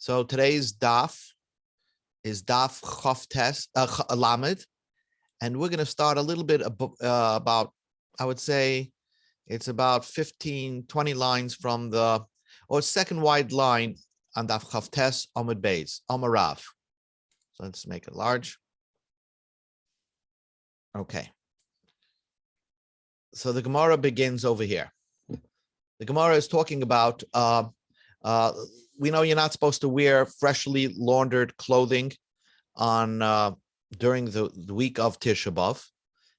So today's daf is daf lamed, and we're going to start a little bit about, I would say, it's about 15, 20 lines from the, or second wide line on daf chavtes amud beis, amarav. So let's make it large. Okay. So the Gemara begins over here. The Gemara is talking about, we know you're not supposed to wear freshly laundered clothing on during the week of Tisha B'Av.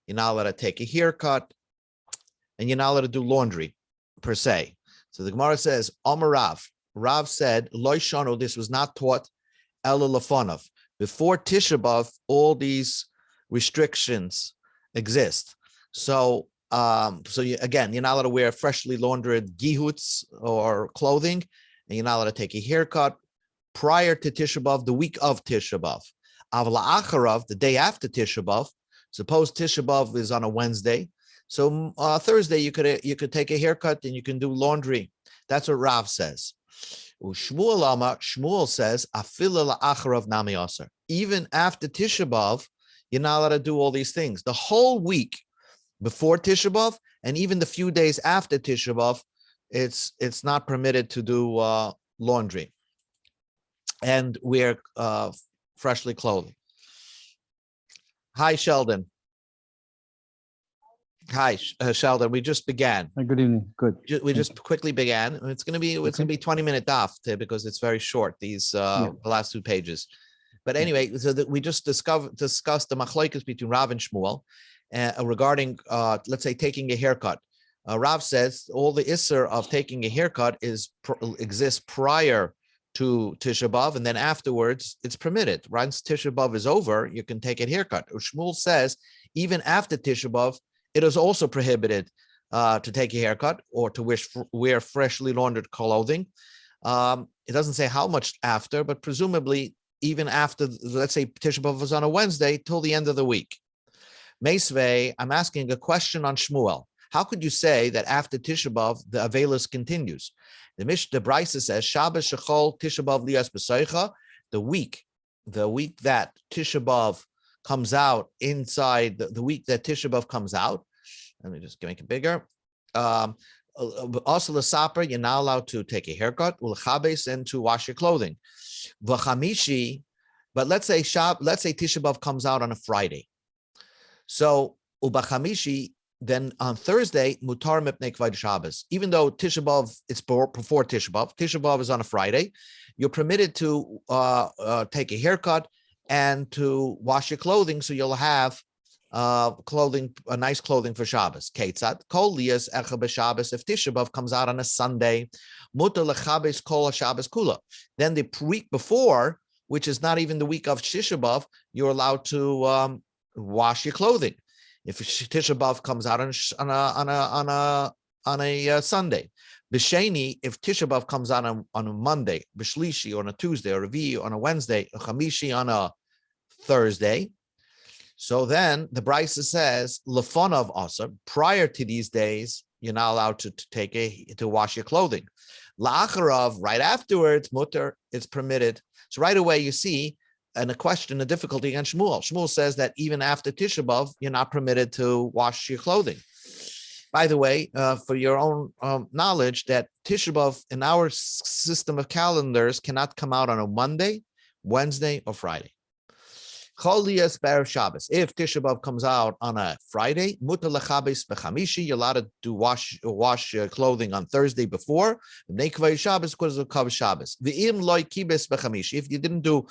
You're not allowed to take a haircut, and you're not allowed to do laundry, per se. So the Gemara says, Amar Rav. Rav said, Lo shano, this was not taught, Ela Lefonov. Before Tisha B'Av, all these restrictions exist. So, again, you're not allowed to wear freshly laundered gihuts or clothing, and you're not allowed to take a haircut prior to Tisha B'Av, the week of Tisha B'Av. Avla Acharav, the day after Tisha B'Av, suppose Tisha B'Av is on a Wednesday, so Thursday you could take a haircut and you can do laundry. That's what Rav says. Shmuel says, Afila la'acharav nami aser. Even after Tisha B'Av, you're not allowed to do all these things. The whole week before Tisha B'Av and even the few days after Tisha B'Av, it's not permitted to do laundry and wear freshly clothing. Hi, Sheldon. Hi, Sheldon. We just began. Good evening. Good. We just quickly began. It's going to be 20-minute daf because it's very short. These the last 2 pages. But anyway, so that we just discussed the machlokes between Rav and Shmuel regarding, let's say, taking a haircut. Rav says all the isser of taking a haircut exists prior to Tisha B'Av, and then afterwards it's permitted. Once Tisha B'Av is over, you can take a haircut. Shmuel says even after Tisha B'Av, it is also prohibited to take a haircut or to wear freshly laundered clothing. It doesn't say how much after, but presumably even after, let's say Tisha B'Av was on a Wednesday till the end of the week. Meisvei, I'm asking a question on Shmuel. How could you say that after Tisha B'Av, the Avelis continues? The Brisa says, Shabbos Shechol Tisha B'Av Lias B'Soicha, the week that Tisha B'Av comes out inside, the week that Tisha B'Av comes out. Let me just make it bigger. Also, the Saper, you're not allowed to take a haircut, and to wash your clothing. V'chamishi, but let's say Tisha B'Av comes out on a Friday. So, ubachamishi, then on Thursday, mutar mipnei kavod Shabbos. Even though Tisha B'Av, it's before Tisha B'Av is on a Friday, you're permitted to take a haircut and to wash your clothing, so you'll have nice clothing for Shabbos. Ketzat kol lias echa b'Shabbos. If Tisha B'Av comes out on a Sunday, mutar lechabes kol Shabbos kula. Then the week before, which is not even the week of Tisha B'Av, you're allowed to wash your clothing. If Tisha B'Av comes out on a Sunday, B'Sheni, if Tisha B'Av comes out on a Monday, B'Shlishi on a Tuesday, or Revi on a Wednesday, or Chamishi on a Thursday, so then the Brisa says Lefonov also, prior to these days, you're not allowed to wash your clothing. La'acharav, right afterwards, mutter, it's permitted. So right away you see. And a difficulty against Shmuel. Shmuel says that even after Tisha B'Av, you're not permitted to wash your clothing. By the way, for your own knowledge, that Tisha B'Av in our system of calendars cannot come out on a Monday, Wednesday, or Friday. Chol lias b'erev Shabbos. If Tisha B'Av comes out on a Friday, mutar lechabes b'chamishi, you're allowed to wash your clothing on Thursday before. B'nei kavod Shabbos because of kavod Shabbos. V'im loy kibes b'chamishi. If you didn't do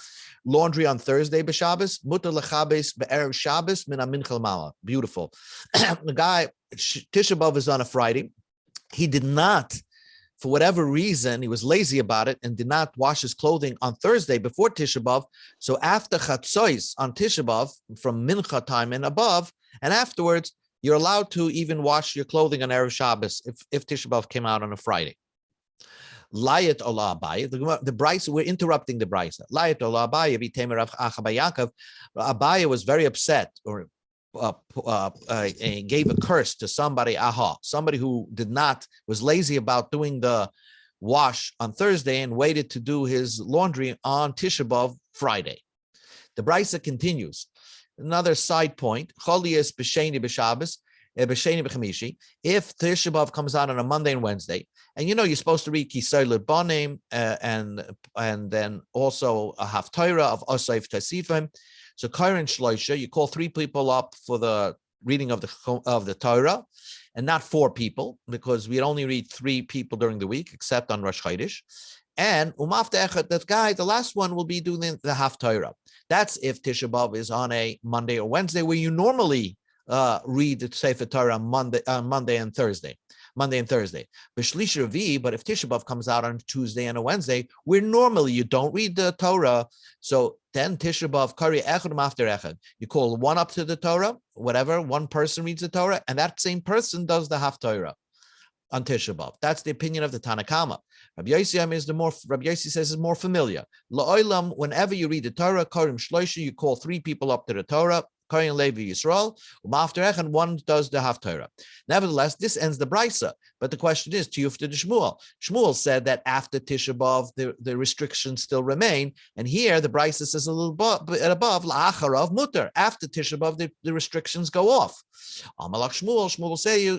laundry on Thursday b'Shabbos, mutar lechabes b'erev Shabbos min aminchal mala. Beautiful. The guy Tisha B'Av is on a Friday. He did not, for whatever reason, he was lazy about it and did not wash his clothing on Thursday before Tisha B'Av. So after Chatzois on Tisha B'Av, from Mincha time and above, and afterwards, you're allowed to even wash your clothing on Erev Shabbos if Tisha B'Av came out on a Friday. Layat ola Abaye, the Brisa, we're interrupting the Brisa. Layat ola Abaye, v'temer Rav Acha bar Yaakov. Abaye was very upset, or gave a curse to somebody who was lazy about doing the wash on Thursday and waited to do his laundry on Tisha B'Av Friday. The Brisa continues. Another side point, Cholias b'Sheni b'Shabbos, b'Sheni b'Chamishi. If Tisha B'Av comes out on a Monday and Wednesday, and you're supposed to read Kisei L'Banim and then also a Haftarah of Osayf Tasifim. So Kairin Shloisha, you call 3 people up for the reading of the Torah, and not 4 people, because we only read 3 people during the week, except on Rosh Chodesh. And Umafta Echad, that guy, the last one, will be doing the Haftarah. That's if Tisha B'Av is on a Monday or Wednesday, where you normally read the Sefer Torah on Monday and Thursday. But if Tisha B'Av comes out on Tuesday and a Wednesday, where normally you don't read the Torah, so then Tisha B'Av Kari Echad Mafter Echad. You call one up to the Torah, whatever, one person reads the Torah, and that same person does the Haftarah on Tisha B'Av. That's the opinion of the Tanakama. Rabbi Yossi says is more familiar. La'olam, whenever you read the Torah, Karim Shloisha, you call 3 people up to the Torah, Karim Levi Yisrael, after and one does the Haftarah. Nevertheless, this ends the Brisa. But the question is, Tiyufta de Shmuel. Shmuel said that after Tisha B'Av, the restrictions still remain. And here, the Brisa says a little bit above, La'acharav Mutter. After Tisha B'Av, the restrictions go off. Amalak Shmuel will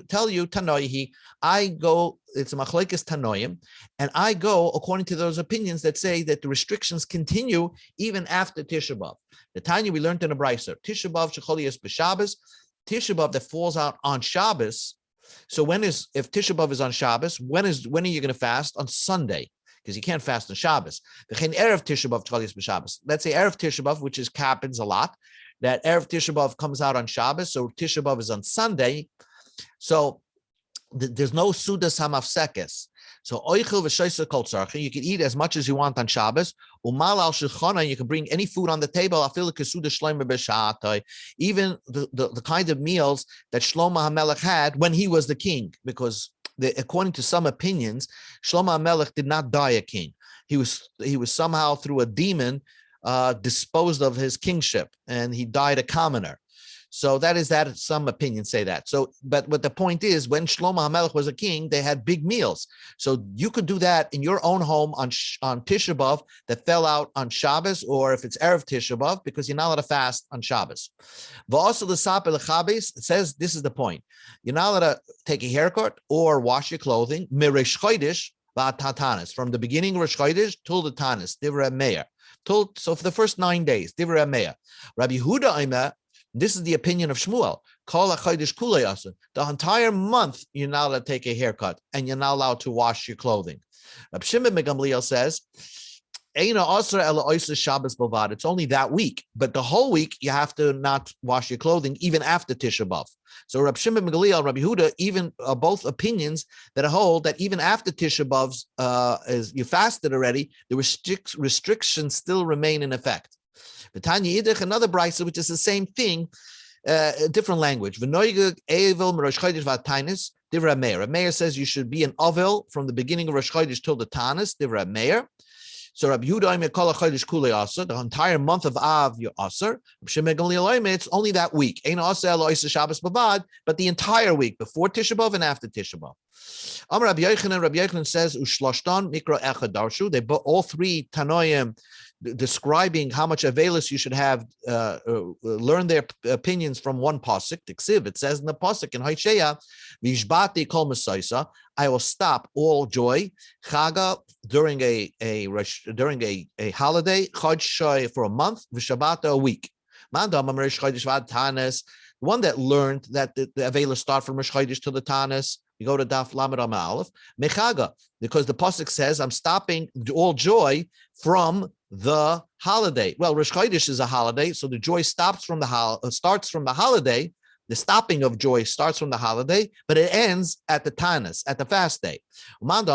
tell you, Tanoihi, I go, it's a machlekes Tanoim, and I go according to those opinions that say that the restrictions continue even after Tisha B'Av. The Tanya we learned in a Brisa, Tisha B'Av shecholias b'Shabbos, Tisha B'Av that falls out on Shabbos. So if Tisha B'Av is on Shabbos, when are you going to fast? On Sunday, because you can't fast on Shabbos. Erev Tisha B'Av shecholias b'Shabbos. Let's say Erev Tisha B'Av, which happens a lot, that Erev Tisha B'Av comes out on Shabbos, so Tisha B'Av is on Sunday. So there's no Sudas Hamafsekes. So oichel v'shoysa kol tzarchi, you can eat as much as you want on Shabbos. Umal al shulchana, you can bring any food on the table. Afil kesuda shlomo b'shaatay, even the kind of meals that Shlomo HaMelech had when he was the king, because according to some opinions, Shlomo HaMelech did not die a king. He was somehow through a demon disposed of his kingship, and he died a commoner. So that some opinions say that. So, but what the point is, when Shlomo HaMelech was a king, they had big meals. So you could do that in your own home on Tisha B'Av that fell out on Shabbos, or if it's Erev Tisha B'Av, because you're not allowed to fast on Shabbos. It says, this is the point. You're not allowed to take a haircut or wash your clothing, Miresh Chodesh v'Tanis, from the beginning of Rosh Chodesh till the Tanis, Divrei Meir. So for the first 9 days, Divrei Meir. Rabbi Yehuda Omer, this is the opinion of Shmuel. The entire month, you're not allowed to take a haircut, and you're not allowed to wash your clothing. Rab Shimon ben Gamliel says, it's only that week, but the whole week you have to not wash your clothing even after Tisha B'Av. So Rab Shimon ben Gamliel, Rabbi Yehuda, even both opinions that hold that even after Tisha B'Av, as you fasted already, the restrictions still remain in effect. V'tanya Yidich, another brisa, which is the same thing, different language. V'noigeg Evel Rosh Chodesh v'Tainis Divrei Meir. Meir says you should be an Ovel from the beginning of Rosh Chodesh till the Tanis Divrei Meir. So Rabbi Yehuda Omer Kol HaChodesh Kulei Aser, the entire month of Av you Aser. Reb Shimon ben Gamliel Omer, it's only that week. Ein Aser Elo Oser Shabbos Bavad, but the entire week before Tisha B'Av and after Tisha B'Av. Amar Rabbi Yochanan says Ushloshtan Mikra Echad Darshu. They all 3 Tanoim describing how much avelus you should have, learn their opinions from one pasuk. It says in the pasuk in Hosea, "Vishbati kol mesaisa," I will stop all joy, chaga during a holiday, chod for a month, v'shabbat a week. One that learned that the avelus start from Rosh Chodesh to the Tanis, you go to Daf Lamed Am Aleph, mechaga, because the pasuk says, I'm stopping all joy from the holiday. Well, Rosh Chodesh is a holiday, so the joy starts from the holiday. The stopping of joy starts from the holiday, but it ends at the Tanis, at the fast day. According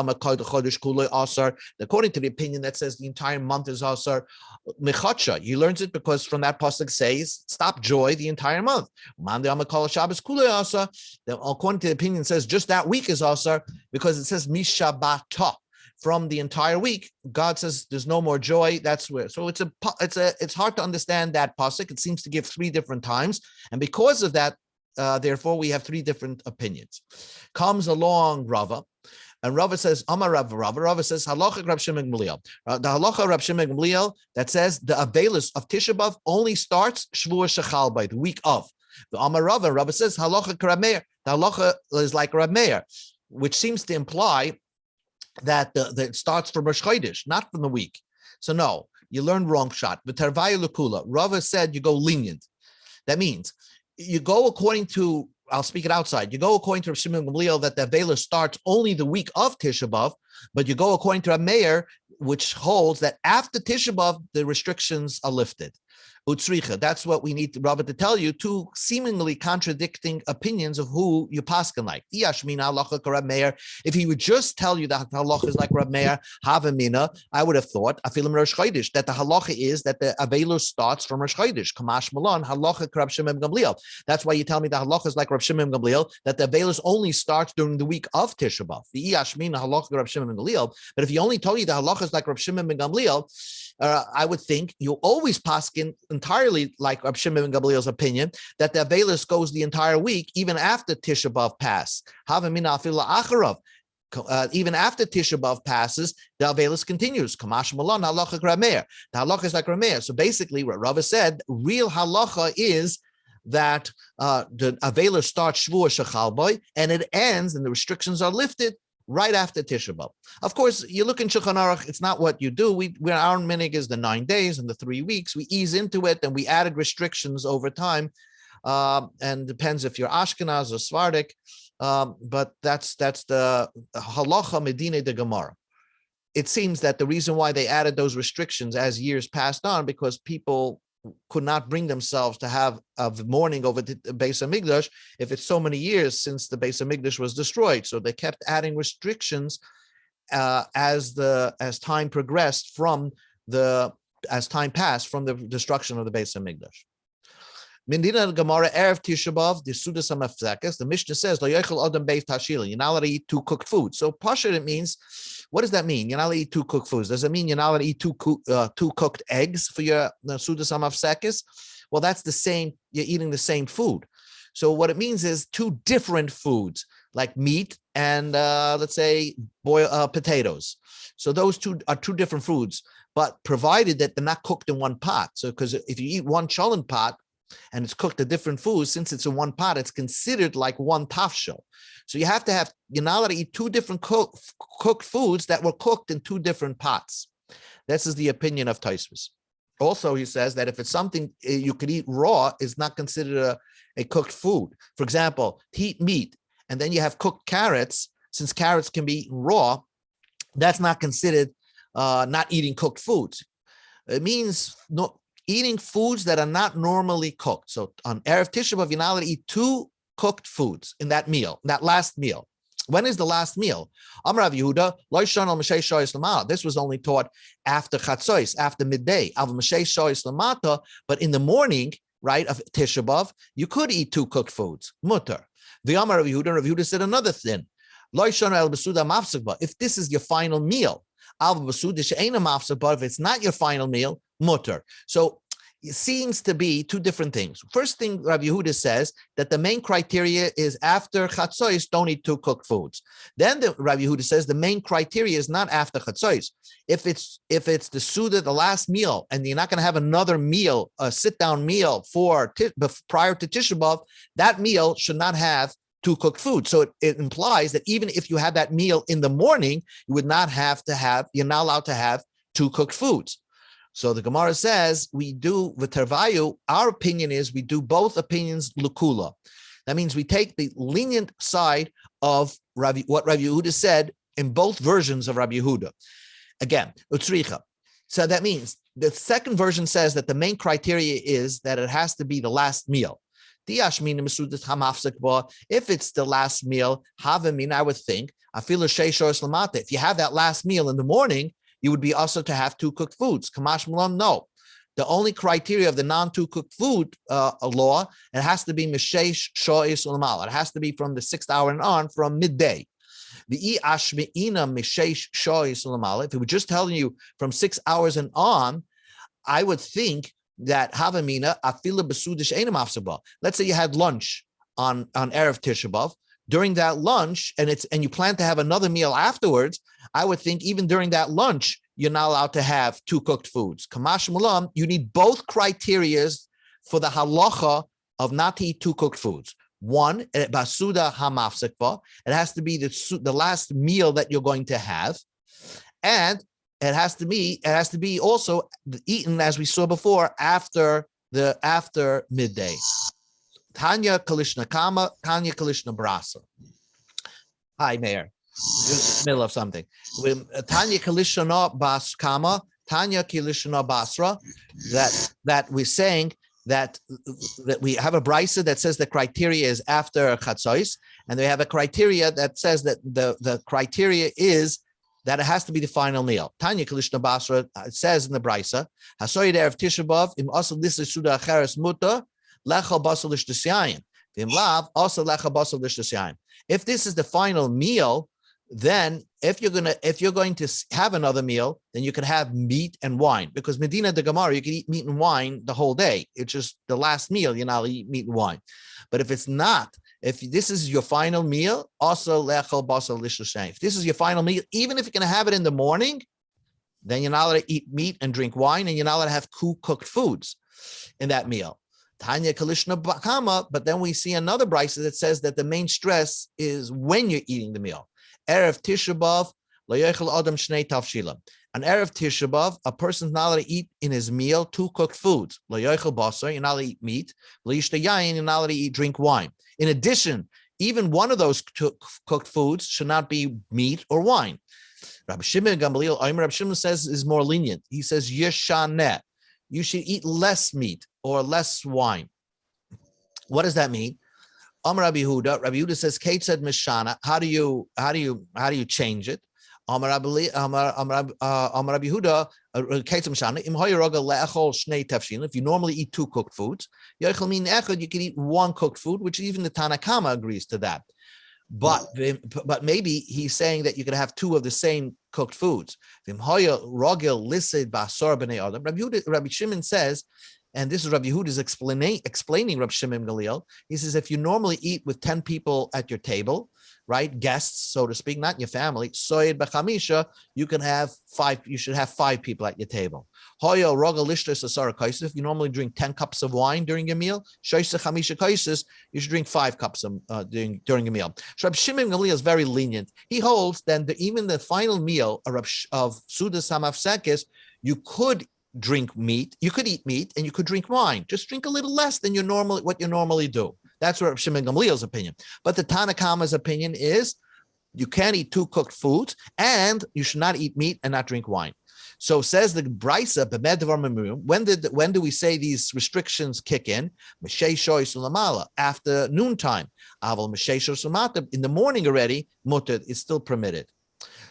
to the opinion that says the entire month is Asar, Mechacha, he learns it because from that pasuk says, stop joy the entire month. According to the opinion that says just that week is Asar, because it says Mishabata. From the entire week, God says there's no more joy. That's where. So it's hard to understand that pasuk. It seems to give 3 different times, and because of that, therefore we have 3 different opinions. Comes along Rava, And Rava says, Amar Rava says, halacha Rab Shimon Gamliel. The halacha Rab Shimon Gamliel that says the Avelis of Tisha B'Av only starts Shvua Shechal by the week of. The Amar Rava says, halacha Rab Meir. The halacha is like Rab Meir, which seems to imply that it starts from Rosh Chodesh, not from the week. So no, you learned wrong shot. The Tarvaya Lukula. Rava said you go lenient. That means you go according to, I'll speak it outside. You go according to Rav Shimon Gamliel that the Avela starts only the week of Tisha B'Av, but you go according to Rab Meir, which holds that after Tisha B'Av, the restrictions are lifted. Utzricha. That's what we need Rava to tell you, two seemingly contradicting opinions of who you paskin like. If he would just tell you that halacha is like Rab Meir, Havamina, I would have thought afilim Rosh Chodesh that the halacha is that the Avelu starts from Rosh Chodesh. Kamash Malon halacha Rab Shimon Gamliel. That's why you tell me the halacha is like Rab Shimon Gamliel, that the Avelu only starts during the week of Tisha B'Av. The Iyashmina halacha Rab Shimon Gamliel. But if he only told you the halacha is like Rab Shimon Gamliel, I would think you always paskin entirely like Rab Shimon Gamliel's opinion that the Avelis goes the entire week, even after Tisha B'Av pass. Even after Tisha B'Av passes, the Avelis continues. Kamash Malon halacha Rab Meir. The halacha is like Rab Meir. So basically, what Rava said, real halacha is that the Avelis starts Shvua Shechal Boy, and it ends, and the restrictions are lifted right after Tisha B'Av. Of course, you look in Shulchan Aruch, it's not what you do. Our minig is the 9 days and the 3 weeks. We ease into it, and we added restrictions over time. And depends if you're Ashkenaz or Sephardic. But that's the halacha medina de Gemara. It seems that the reason why they added those restrictions as years passed on, because people could not bring themselves to have a mourning over the Beis Hamikdash if it's so many years since the Beis Hamikdash was destroyed. So they kept adding restrictions as time progressed as time passed from the destruction of the Beis Hamikdash. Mindina Gemara Erev Tisha B'Av the Sudas HaMafzekes. The Mishnah says Lo Yochel Adam Beis Tashila. You're not allowed to eat two cooked foods. So Pasha, it means, what does that mean? You're not allowed to eat two cooked foods. Does it mean you're not allowed to eat two cooked eggs for your Sudas HaMafzekes? Well, that's the same. You're eating the same food. So what it means is two different foods, like meat and let's say potatoes. So those two are two different foods, but provided that they're not cooked in one pot. So because if you eat one cholent pot, and it's cooked a different food, since it's in one pot, it's considered like one tafshel. So you're not allowed to eat two different cooked foods that were cooked in two different pots. This is the opinion of Tosfos. Also, he says that if it's something you could eat raw, is not considered a cooked food. For example, to eat meat, and then you have cooked carrots, since carrots can be eaten raw, that's not considered not eating cooked foods. It means eating foods that are not normally cooked. So on Erev Tisha B'Av, you're not allowed to eat two cooked foods in that meal, that last meal. When is the last meal? Amar Rav Yehuda, Lo Yishon al Mashei Shoyis Lamata. This was only taught after Chatzos, after midday. Av Mashei Shoyis Lamata, but in the morning, right, of Tisha B'Av, you could eat two cooked foods. Mutter. The Amar Rav Yehuda said another thing. Lo Yishon al Besuda Mafsek. If this is your final meal, Al Besuda She'ena Mafsek. If it's not your final meal, mutter. So it seems to be two different things. First thing, Rav Yehuda says that the main criteria is after Chatzos, don't eat two cooked foods. Then Rav Yehuda says the main criteria is not after Chatzos. If it's the Suda, the last meal, and you're not going to have another meal, a sit-down meal prior to Tisha B'Av, that meal should not have two cooked foods. So it implies that even if you had that meal in the morning, you're not allowed to have two cooked foods. So the Gemara says we do v'tervayu. Our opinion is we do both opinions lukula. That means we take the lenient side of what Rav Yehuda said in both versions of Rav Yehuda. Again, utzricha. So that means the second version says that the main criteria is that it has to be the last meal. If it's the last meal, I would think if you have that last meal in the morning, you would be also to have two cooked foods. Kamash Malam, no. The only criteria of the non-two cooked food law, it has to be Mishesh Shois Ulamal. It has to be from the 6th hour and on, from midday. The Ashmeina Mishesh Shois Ulamal. If it were just telling you from 6 hours and on, I would think that Havamina Afila Besudish Einam Afsaba. Let's say you had lunch on Erev Tisha B'Av. during that lunch, and you plan to have another meal afterwards, I would think even during that lunch, you're not allowed to have two cooked foods. Kamash mulam, you need both criterias for the halacha of not to eat two cooked foods. One, basuda hamafsekva, it has to be the last meal that you're going to have, and it has to be also eaten, as we saw before, after midday. Tanya Kalishna Kama, Tanya Kalishna Brasa. Hi, Mayor. Middle of something. Tanya Kalishna Bas Kama, Tanya Kalishna Basra. That we're saying that we have a brisa that says the criteria is after Chatzos, and we have a criteria that says that the criteria is that it has to be the final meal. Tanya Kalishna Basra says in the brisa, Hasoyed Erev Tisha B'Av im asal lisay suda acheres muta. If this is the final meal, then if you're going to have another meal, then you can have meat and wine, because Medina de Gemara, you can eat meat and wine the whole day. It's just the last meal, you're not allowed to eat meat and wine. But if it's not, if this is your final meal, also lechel basal lishushayin. If this is your final meal, even if you're going to have it in the morning, then you're not allowed to eat meat and drink wine, and you're not allowed to have cooked foods in that meal. Tanya Kalishna Bakama, but then we see another brisa that says that the main stress is when you're eating the meal. Erev Tisha B'Av, lo yochel adam shnei tavshilim. On Erev Tisha B'Av, a person's not allowed to eat in his meal two cooked foods. Lo yochel basar, you're not allowed to eat meat. Lo yishta yayin, you're not allowed to drink wine. In addition, even one of those cooked foods should not be meat or wine. Rabbi Shimon Gamliel, Rabbi Shimon says is more lenient. He says yeshaneh. You should eat less meat or less wine. What does that mean? Amar Rabbi Yehuda. Rabbi Yehuda says, "Kate said mishana." How do you change it? Amar Rabbi Yehuda. Kate said mishana. Im hayaroga leachol shnei tafshin. If you normally eat two cooked foods, yochel min echad, you can eat one cooked food, which even the Tanakama agrees to that. But maybe he's saying that you could have two of the same cooked foods. Rabbi Shimon says, and this is Rabbi Yehuda's explaining Rabbi Shimon Gamliel. He says, if you normally eat with 10 people at your table, right, guests, so to speak, not your family, soyed b'chamisha, you should have 5 people at your table. If you normally drink 10 cups of wine during your meal, you should drink 5 cups during your meal. So Rabbi Shimon Gamliel is very lenient. He holds that even the final meal of Sudas Hamafsekes, you could drink meat, you could eat meat, and you could drink wine. Just drink a little less than what you normally do. That's Rabbi Shimon Gamliel's opinion. But the Tanakama's opinion is you can't eat two cooked foods, and you should not eat meat and not drink wine. So says the Brisa, when do we say these restrictions kick in? After noontime. In the morning already, mutter is still permitted.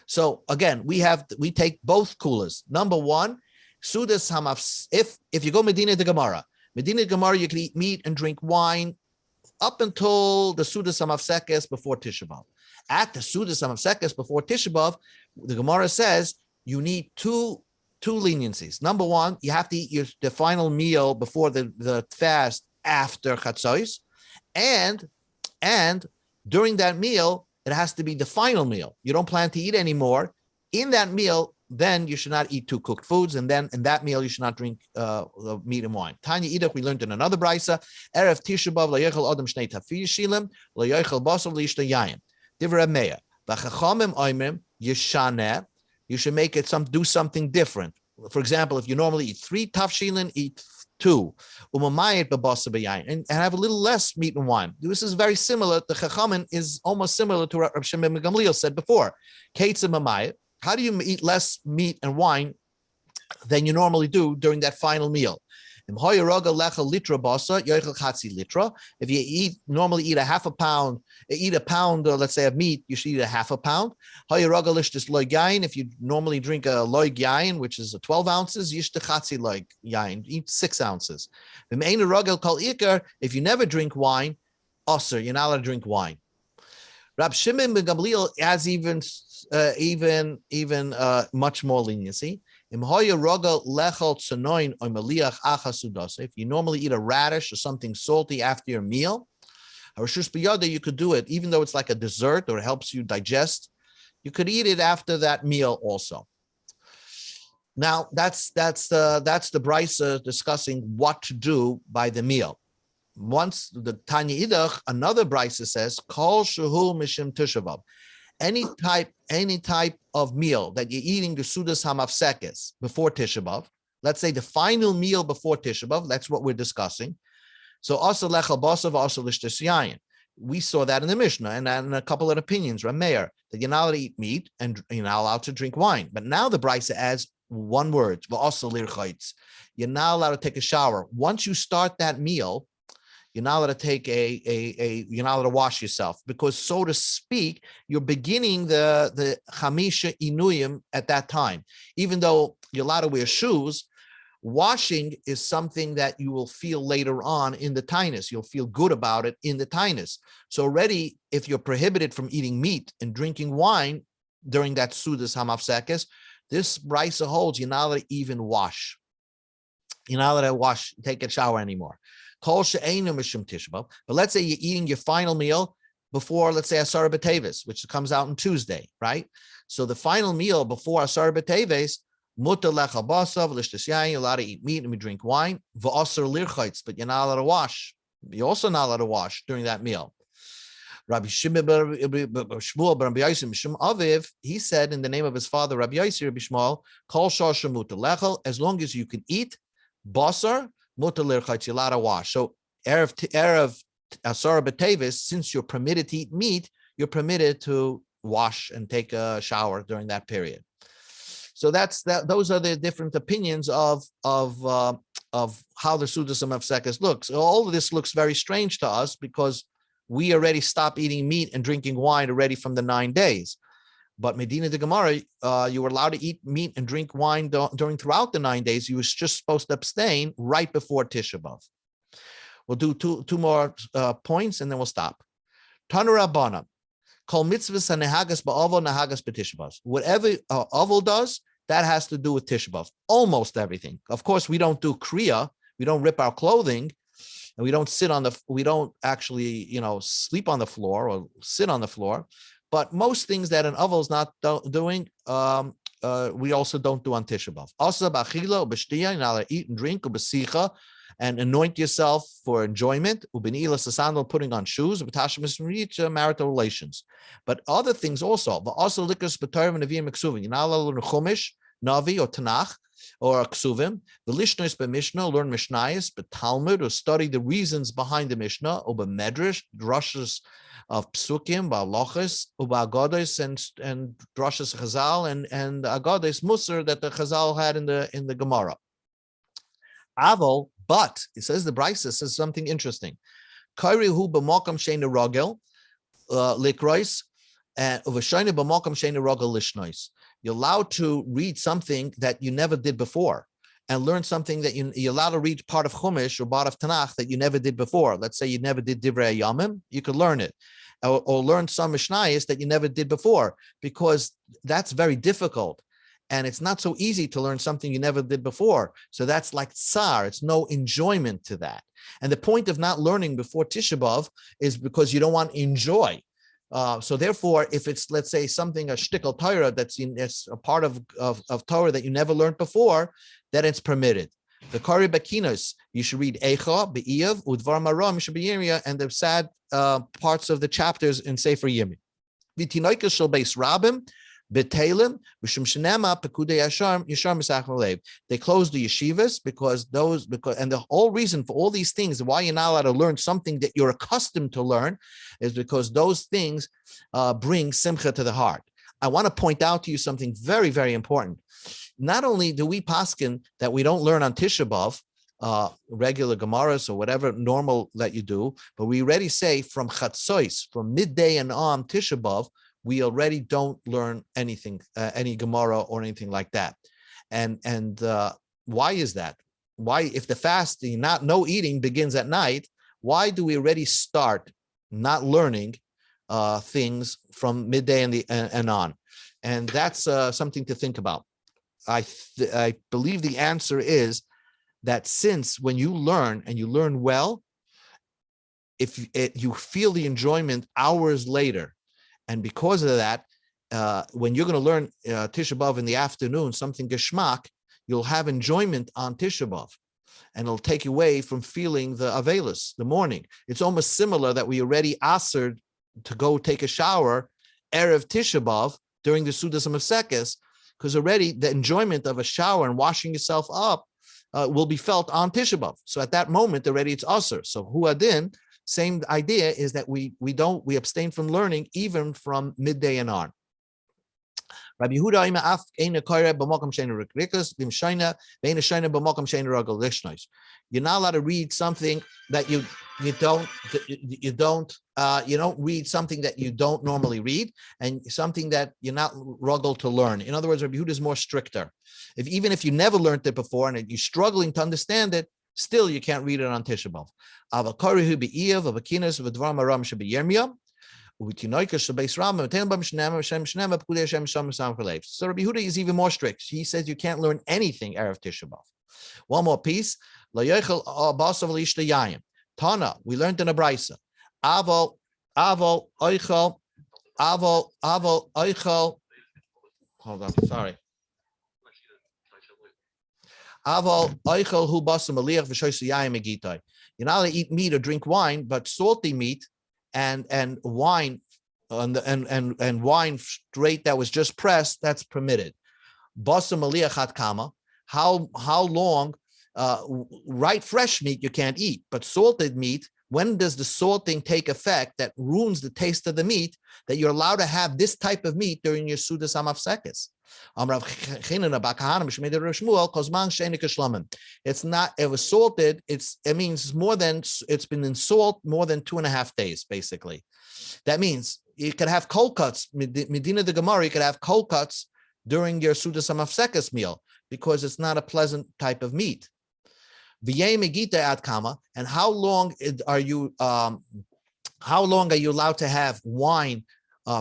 So again, we take both kulas. Number one, Sudas Hamaf, if you go Medina de Gemara, you can eat meat and drink wine up until the Sudas Hamafsekes before Tisha B'Av. At the Sudas Hamafsekes before Tisha B'Av, the Gemara says you need two leniencies. Number one, you have to eat the final meal before the fast after Chatzos, and during that meal, it has to be the final meal. You don't plan to eat anymore. In that meal, then you should not eat two cooked foods, and then in that meal you should not drink meat and wine. Tanya Idach, we learned in another brisa, Erev Tisha B'Av lo yochel adam shnei tafshilim lo yochel basar lo yishta yayin. Divrei Meir v'chachamim oimrim yishaneh. You should make it do something different. For example, if you normally eat 3 tafshilin, eat 2, umamayit b'basar b'yayin, and have a little less meat and wine. This is very similar. The chachamim is almost similar to what Rabbi Shimon Gamliel said before. Ketzim mamayit. How do you eat less meat and wine than you normally do during that final meal? If you normally eat a pound, let's say, of meat, you should eat a half a pound. If you normally drink a loig yain, which is 12 ounces, you should eat 6 ounces. If you never drink wine, you're not allowed to drink wine. Rab Shimon ben Gamliel has even much more leniency. If you normally eat a radish or something salty after your meal, A reshus biyada, you could do it, even though it's like a dessert or it helps you digest. You could eat it after that meal also. Now that's the brisa discussing what to do by the meal. Once the Tanya Idach, another brisa says, Kol shehu mishim tisha any type of meal that you're eating the sudas hamafsekes before Tisha B'Av, let's say the final meal before Tisha B'Av, that's what we're discussing. So also lechal basav, also lishtas yayin. We saw that in the Mishnah and a couple of opinions, Rameir, that you're not allowed to eat meat and you're not allowed to drink wine. But now the brisa adds one word, also lirchayitz. You're not allowed to take a shower. Once you start that meal, you're not allowed to take you're not allowed to wash yourself, because, so to speak, you're beginning the chamisha inuyim at that time. Even though you're allowed to wear shoes, washing is something that you will feel later on in the taanis. You'll feel good about it in the taanis. So already, if you're prohibited from eating meat and drinking wine during that sudas hamafsekes, this brisa holds you're not allowed to even wash. You're not allowed to wash, take a shower anymore. But let's say you're eating your final meal before, let's say, Asar B'Teves, which comes out on Tuesday, right? So the final meal before Asar B'Teves, mutar lechal basav, lishtas yayin, you're allowed to eat meat and drink wine, v'asar lirchayitz, but you're not allowed to wash. You're also not allowed to wash during that meal. Rabbi Shmuel ben Rabbi Yosef Mishum Aviv, he said in the name of his father, Rabbi Yosef, Rabbi Shmuel, Kol shasha mutar lechal, as long as you can eat basar, mutar lirchayitz, you're allowed to wash. So erev Asar B'Teves, since you're permitted to eat meat, you're permitted to wash and take a shower during that period. So those are the different opinions of how the Sudas Hamafsekes looks. All of this looks very strange to us because we already stopped eating meat and drinking wine already from the 9 days. But Medina de Gemara, you were allowed to eat meat and drink wine throughout the 9 days. You was just supposed to abstain right before Tisha B'Av. We'll do two more points and then we'll stop. Tanu Rabbana. Kol mitzvahs hanehagas ba'avol nahagas b'Tisha B'Av. Whatever avol does, that has to do with Tisha B'Av. Almost everything. Of course, we don't do kriya. We don't rip our clothing, and we don't actually, sleep on the floor or sit on the floor. But most things that an avol is not doing, we also don't do on Tisha B'Av. Also, b'achila u'b'shtiya, you're not allowed to eat and drink, u'b'sicha, and anoint yourself for enjoyment, ubinila sasandal, putting on shoes, marital relations. But other things also, but also likas b'torah nevi'im ksuvim. You're not allowed to learn chumash, navi, or tanach, or ksuvim. The lishnos b'mishnah, learn mishnayos, but Talmud, or study the reasons behind the mishnah, or b'medrash, drushes of psukim, ba'alochos, uba'agodos, and drushes chazal, and agodos musar that the chazal had in the Gemara. Avol, but it says the Brisa says something interesting. Kairihu b'makam she'einu ragel likrois and uv'shayne b'makam she'einu ragel lishnois. You're allowed to read something that you never did before, and learn something that you're allowed to read part of Chumash or part of Tanakh that you never did before. Let's say you never did Divrei Yamim, you could learn it, or learn some Mishnayos that you never did before, because that's very difficult. And it's not so easy to learn something you never did before. So that's like tsar. It's no enjoyment to that. And the point of not learning before Tisha B'Av is because you don't want to enjoy. So therefore, if it's, let's say, something, a shtickle Torah that's a part of Torah that you never learned before, then it's permitted. The Kari Bakinos, you should read Eicha, Be'iyav, Udvar Maram, Shabiyimia, and the sad parts of the chapters in Sefer Yemi. Vitinoika shall base Rabim, B'Talim, B'Shum Shenema, Pekudei Yashar Misach Malev. They closed the yeshivas because and the whole reason for all these things, why you're not allowed to learn something that you're accustomed to learn, is because those things bring simcha to the heart. I want to point out to you something very, very important. Not only do we paskin that we don't learn on Tisha B'Av, regular Gemaras or whatever normal that you do, but we already say from Chatzos, from midday and on Tisha B'Av, we already don't learn anything, any Gemara or anything like that. And why is that? Why, if the fasting, no eating begins at night, why do we already start not learning things from midday and on? And that's something to think about. I believe the answer is that since when you learn and you learn well, you feel the enjoyment hours later, and because of that, when you're going to learn Tisha B'Av in the afternoon, something geschmack, you'll have enjoyment on Tisha B'Av, and it'll take you away from feeling the Avelis, the morning. It's almost similar that we already asked to go take a shower Erev Tisha B'Av during the Sudas Hamafsekes, because already the enjoyment of a shower and washing yourself up will be felt on Tisha B'Av. So at that moment already it's Asr. So Huadin, same idea is that we abstain from learning even from midday and on. Rabbi Yehuda ima af eina koire b'makom she'einu rikas b'mshayna ve'eina shayna b'makom she'einu ragel lishnois. You're not allowed to read something that you don't read something that you don't normally read, and something that you're not ruggled to learn. In other words, Rabbi Yehuda is more stricter. Even if you never learned it before and you're struggling to understand it, still you can't read it on Tisha B'Av. Avakarihu be'iyav avakinas v'dvaram aram shebiyirmiyah. So Rabbi Yehuda is even more strict. He says you can't learn anything Erev Tisha B'Av. One more piece. Tana, we learned in a brisa. Aval oichel. Hold on, sorry. Aval oichel hu basam aliach v'shoysu yayim egitai. You're not allowed to eat meat or drink wine, but salty meat and wine and wine straight that was just pressed, that's permitted. Basam aliach hat kama. How long? Right fresh meat you can't eat, but salted meat, when does the salting take effect that ruins the taste of the meat, that you're allowed to have this type of meat during your Sudas Hamafsekes? It's not, it was salted, it's been in salt more than 2.5 days, basically. That means you could have cold cuts, Medina the Gemara, you could have cold cuts during your Sudas Hamafsekes meal, because it's not a pleasant type of meat. And how long are you allowed to have wine,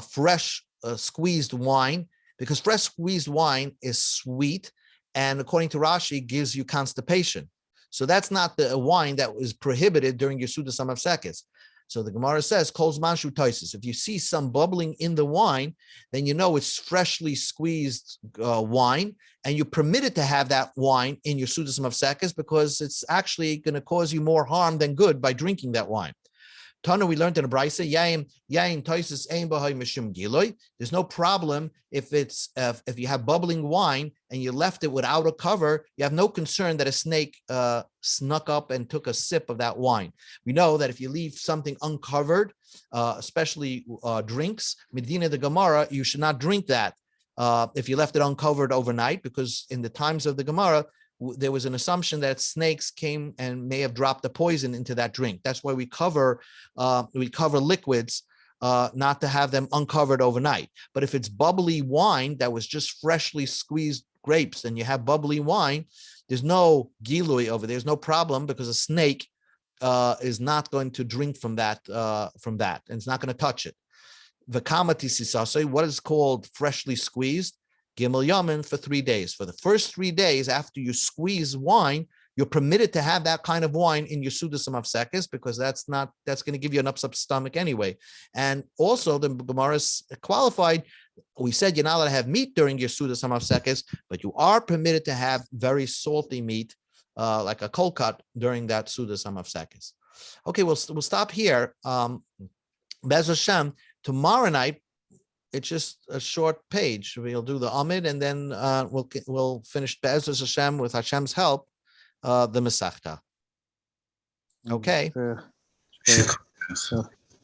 fresh squeezed wine? Because fresh squeezed wine is sweet, and according to Rashi, gives you constipation. So that's not the wine that was prohibited during your Sudas Hamafsekes. So the Gemara says, "Kol zman shu toises." If you see some bubbling in the wine, then you know it's freshly squeezed wine, and you're permitted to have that wine in your Sudas Hamafsekes because it's actually going to cause you more harm than good by drinking that wine. Tana, we learned in a brisa, yaim toises ein b'hay mishum giloi. There's no problem if you have bubbling wine and you left it without a cover. You have no concern that a snake snuck up and took a sip of that wine. We know that if you leave something uncovered, especially drinks, Medina the Gemara, you should not drink that if you left it uncovered overnight, because in the times of the Gemara, there was an assumption that snakes came and may have dropped the poison into that drink. That's why we cover liquids, not to have them uncovered overnight. But if it's bubbly wine that was just freshly squeezed grapes, and you have bubbly wine, there's no gilui over there. There's no problem, because a snake is not going to drink from that, and it's not going to touch it. V'kamati sisasei, what is called freshly squeezed? Gimel Yamin for 3 days. For the first 3 days after you squeeze wine, you're permitted to have that kind of wine in your Sudas Hamafsekes, because that's going to give you an upset stomach anyway. And also the Gemara is qualified. We said you're not allowed to have meat during your Sudas Hamafsekes, but you are permitted to have very salty meat, like a cold cut, during that Sudas Hamafsekes. Okay, we'll stop here. Be'ez Hashem, tomorrow night, it's just a short page. We'll do the Amid, and then we'll finish Be'ez Hashem with Hashem's help, the Masechta. Okay. Okay.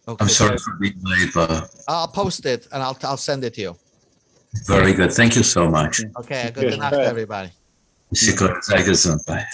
I'm sorry for being late, but I'll post it and I'll send it to you. Very good. Thank you so much. Okay. Good enough, everybody. Bye.